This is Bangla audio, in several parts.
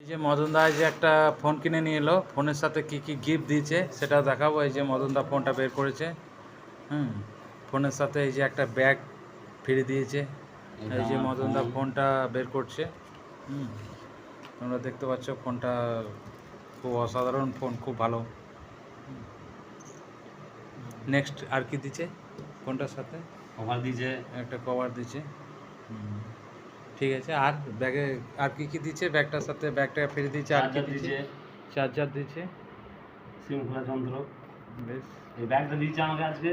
এই যে মদনদা যে একটা ফোন কিনে নিয়ে এলো, ফোনের সাথে কি কি গিফট দিয়েছে সেটা দেখাবো। এই যে মদনদা ফোনটা বের করেছে। ফোনের সাথে এই যে একটা ব্যাগ ফ্রি দিয়েছে। এই যে মদনদা ফোনটা বের করছে। তোমরা দেখতে পাচ্ছ ফোনটা খুব অসাধারণ ফোন, খুব ভালো। নেক্সট আর কি দিচ্ছে ফোনটার সাথে? কভার দিয়েছে, একটা কভার দিচ্ছে। ঠিক আছে। আর ব্যাগে আর কি কি দিচ্ছে? ব্যাগটার সাথে ব্যাগটা ফিরে দিচ্ছে। আর কি দিচ্ছে? চার্জার দিচ্ছে, সিম খোলা যন্ত্র। বেশ। এই ব্যাগটা দিয়েছে আমাকে আজকে।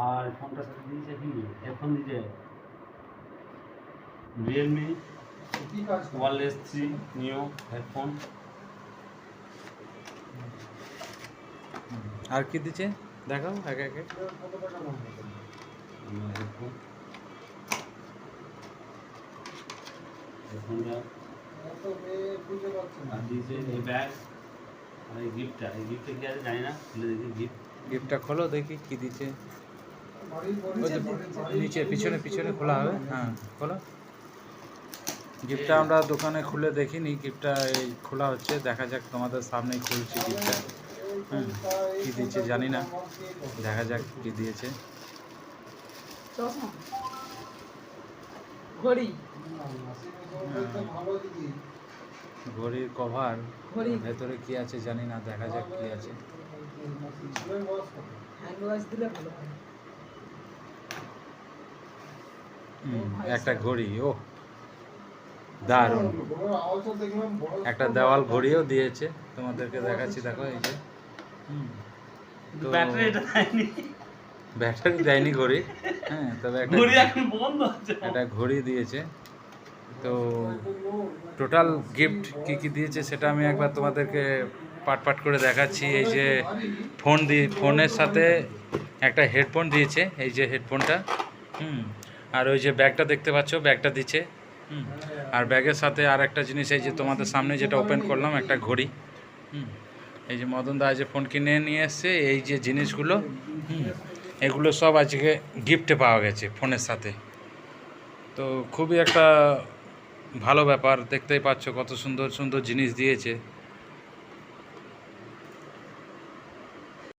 আর ফোনটার সাথে দিয়েছে কি হেডফোন দিয়েছে, রিয়েলমি ওয়ারলেস 3 নিও হেডফোন। আর কি দিচ্ছে দেখাও একে একে। হেডফোন, হেডফোনটা আর দিয়েছে এই ব্যাগ। আর এই গিফটটা, এই গিফটে কি আছে জানি না, খুলে দেখি। গিফটটা খোলো দেখি কি দিচ্ছে। নিচে পিছনে পিছনে খোলা হবে। হ্যাঁ খোলো। গিফটটা আমরা দোকানে খুলে দেখিনি, গিফটটা এই খোলা হচ্ছে, দেখা যাক। তোমাদের সামনেই খুলছি গিফটটা। কি দিচ্ছে জানি না, দেখা যাক কি দিয়েছে। ঘড়ি, ঘড়ির কভার। ভেতরে কি আছে জানি না, দেখা যাক কি আছে। একটা ঘড়ি, ও দারুণ। একটা দেওয়াল ঘড়িও দিয়েছে, তোমাদেরকে দেখাচ্ছি, দেখো এই যে। তো ব্যাটারি দেয়নি ঘড়ি, তবে একটা ঘড়ি দিয়েছে। তো টোটাল গিফট কি কি দিয়েছে সেটা আমি একবার তোমাদেরকে পাট পাট করে দেখাচ্ছি। এই যে ফোনের সাথে একটা হেডফোন দিয়েছে, এই যে হেডফোনটা। আর ওই যে ব্যাগটা দেখতে পাচ্ছ, ব্যাগটা দিচ্ছে। আর ব্যাগের সাথে আর একটা জিনিস, এই যে তোমাদের সামনে যেটা ওপেন করলাম, একটা ঘড়ি। এই যে মদনদা যে ফোন কিনে নিয়ে এসছে, এই যে জিনিসগুলো এগুলো সব আজকে গিফটে পাওয়া গেছে ফোনের সাথে। তো খুবই একটা ভালো ব্যাপার, দেখতেই পাচ্ছ কত সুন্দর সুন্দর জিনিস দিয়েছে।